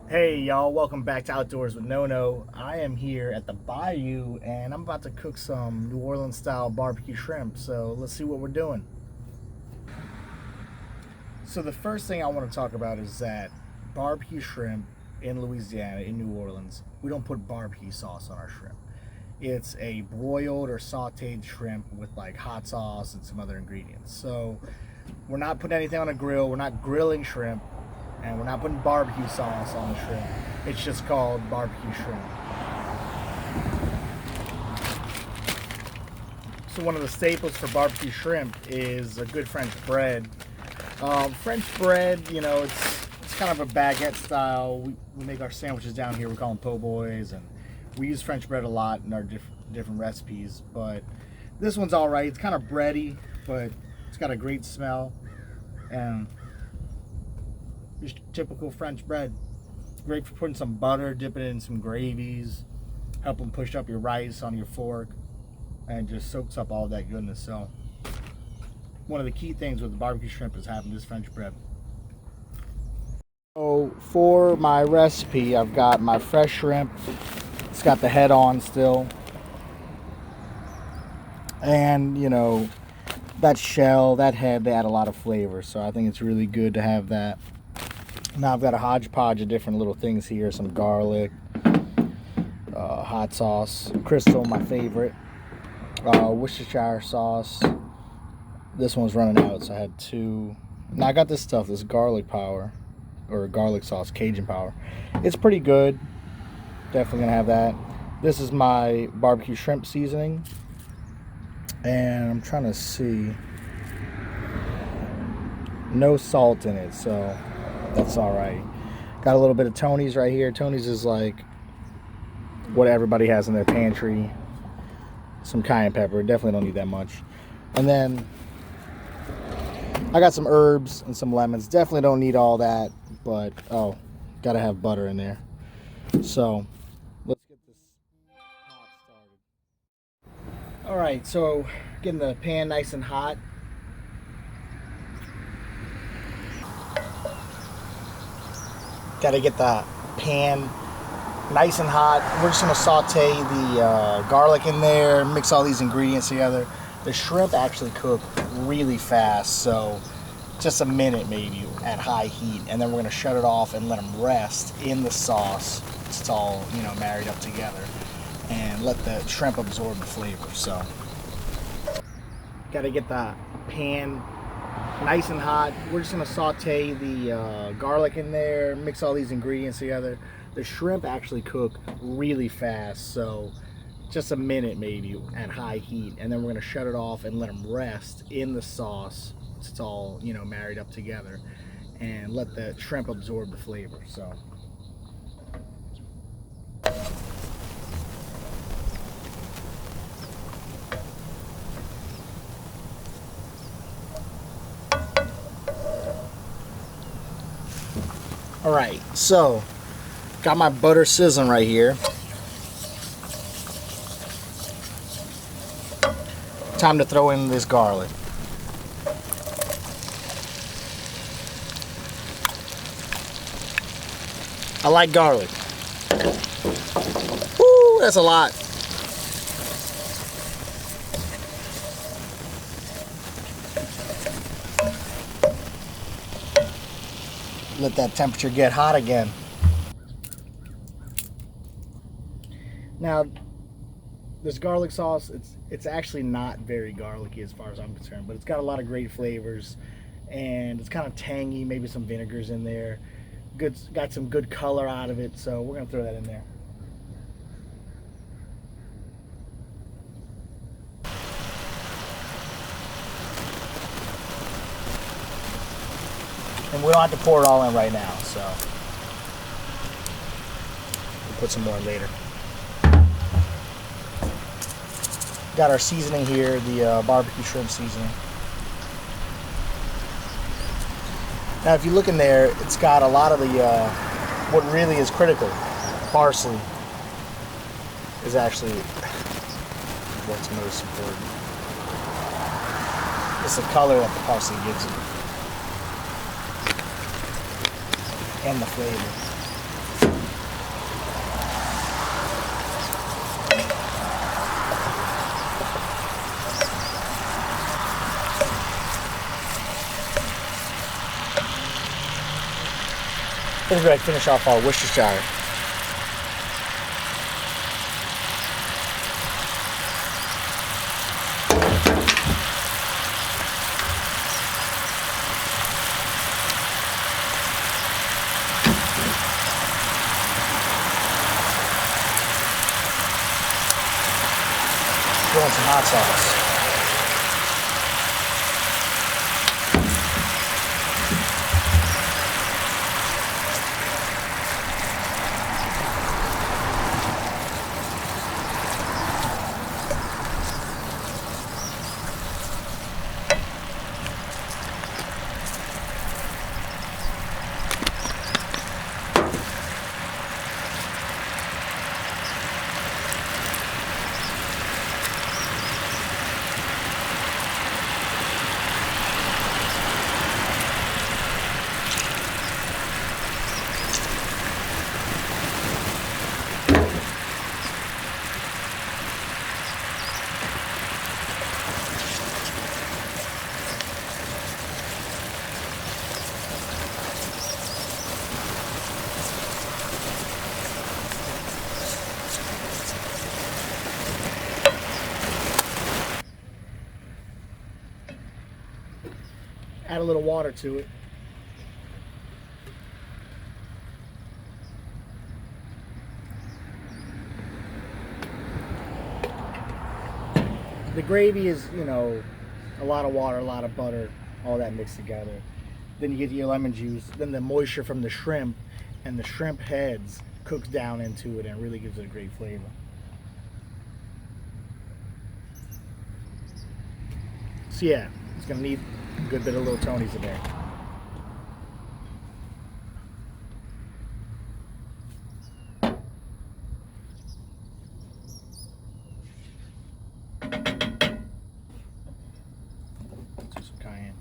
Hey y'all, welcome back to Outdoors with No. I am here at the bayou and I'm about to cook some New Orleans style barbecue shrimp. So let's see what we're doing. So the first thing I want to talk about is that barbecue shrimp in Louisiana, in New Orleans, we don't put barbecue sauce on our shrimp. It's a broiled or sauteed shrimp with like hot sauce and some other ingredients. So we're not putting anything on a grill, we're not grilling shrimp, and we're not putting barbecue sauce on the shrimp. It's just called barbecue shrimp. So one of the staples for barbecue shrimp is a good French bread. French bread, it's kind of a baguette style. We make our sandwiches down here. We call them po' boys, and we use French bread a lot in our different recipes. But this one's all right. It's kind of bready, but it's got a great smell, and just typical French bread. Great for putting some butter, dipping it in some gravies, help them push up your rice on your fork, and just soaks up all that goodness. So one of the key things with the barbecue shrimp is having this French bread. So for my recipe, I've got my fresh shrimp. It's got the head on still. And, that shell, that head, they add a lot of flavor. So I think it's really good to have that. Now I've got a hodgepodge of different little things here. Some garlic, hot sauce, Crystal, my favorite, Worcestershire sauce. This one's running out, so I had two. Now I got this stuff, this garlic power, or garlic sauce, Cajun power. It's pretty good. Definitely gonna have that. This is my barbecue shrimp seasoning, and I'm trying to see. No salt in it, so that's all right. Got a little bit of Tony's right here. Tony's is like what everybody has in their pantry. Some cayenne pepper. Definitely don't need that much. And then I got some herbs and some lemons. Definitely don't need all that, but gotta have butter in there. So let's get this hot started. All right, so getting the pan nice and hot. Gotta get the pan nice and hot. We're just gonna saute the garlic in there, mix all these ingredients together. The shrimp actually cook really fast, so just a minute maybe at high heat, and then we're gonna shut it off and let them rest in the sauce. It's all married up together, and let the shrimp absorb the flavor. So, gotta get the pan nice and hot. We're just gonna saute the garlic in there, mix all these ingredients together. The shrimp actually cook really fast, so just a minute maybe at high heat, and then we're gonna shut it off and let them rest in the sauce. It's all married up together, and let the shrimp absorb the flavor. So. All right, so got my butter sizzling right here. Time to throw in this garlic. I like garlic. Woo, that's a lot. Let that temperature get hot again. Now, this garlic sauce, it's actually not very garlicky as far as I'm concerned, but it's got a lot of great flavors, and it's kind of tangy, maybe some vinegars in there. Got some good color out of it, so we're gonna throw that in there. And we don't have to pour it all in right now, so we'll put some more in later. Got our seasoning here, the barbecue shrimp seasoning. Now if you look in there, it's got a lot of the, what really is critical, parsley is actually what's most important. It's the color that the parsley gives it, and the flavor. Let's go ahead and finish off our Worcestershire. Throw in some hot sauce. Add a little water to it. The gravy is, you know, a lot of water, a lot of butter, all that mixed together. Then you get your lemon juice, then the moisture from the shrimp and the shrimp heads cooks down into it and really gives it a great flavor. So yeah, it's gonna need a good bit of little Tony's in there. Do some cayenne.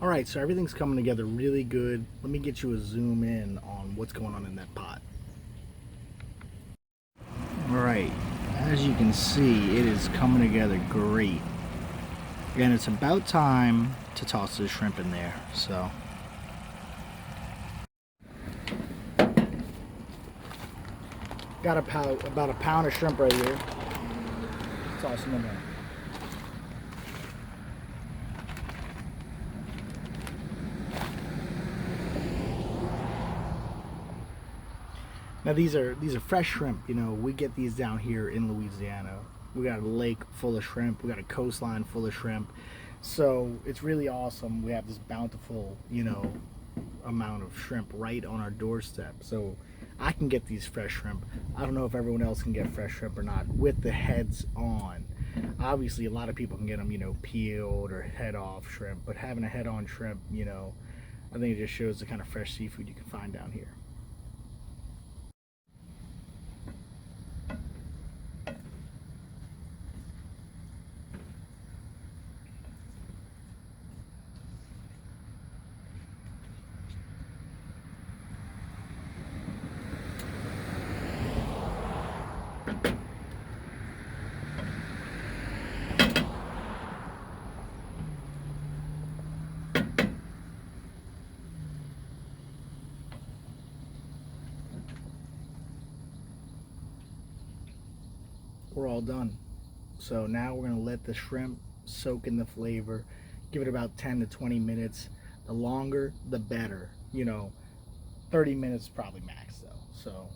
All right, so everything's coming together really good. Let me get you a zoom in on what's going on in that pot. All right, as you can see, it is coming together great. And it's about time to toss the shrimp in there, so. Got about a pound of shrimp right here. Toss them in there. Now these are fresh shrimp. You know, we get these down here in Louisiana. We got a lake full of shrimp. We got a coastline full of shrimp. So it's really awesome. We have this bountiful, you know, amount of shrimp right on our doorstep. So I can get these fresh shrimp. I don't know if everyone else can get fresh shrimp or not with the heads on. Obviously, a lot of people can get them, peeled or head off shrimp, but having a head on shrimp, I think it just shows the kind of fresh seafood you can find down here. We're all done. So now we're gonna let the shrimp soak in the flavor. Give it about 10 to 20 minutes. The longer, the better. 30 minutes probably max though. So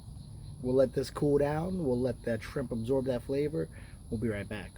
we'll let this cool down. We'll let that shrimp absorb that flavor. We'll be right back.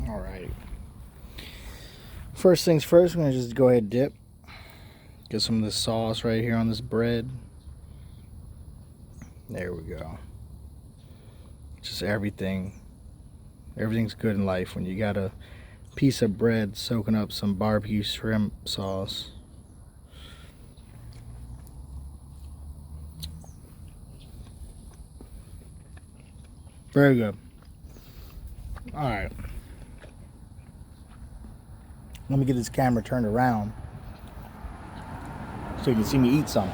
All right. First things first, I'm gonna just go ahead and dip. Get some of this sauce right here on this bread. There we go. Just everything's good in life when you got a piece of bread soaking up some barbecue shrimp sauce. Very good. All right. Let me get this camera turned around so you can see me eat some.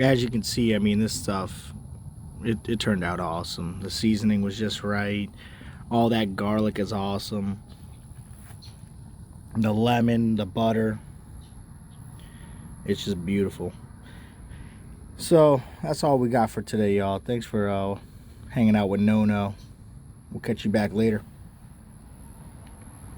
As you can see, I mean, this stuff, it turned out awesome. The seasoning was just right. All that garlic is awesome. The lemon, the butter, it's just beautiful. So that's all we got for today, y'all. Thanks for hanging out with No. We'll catch you back later.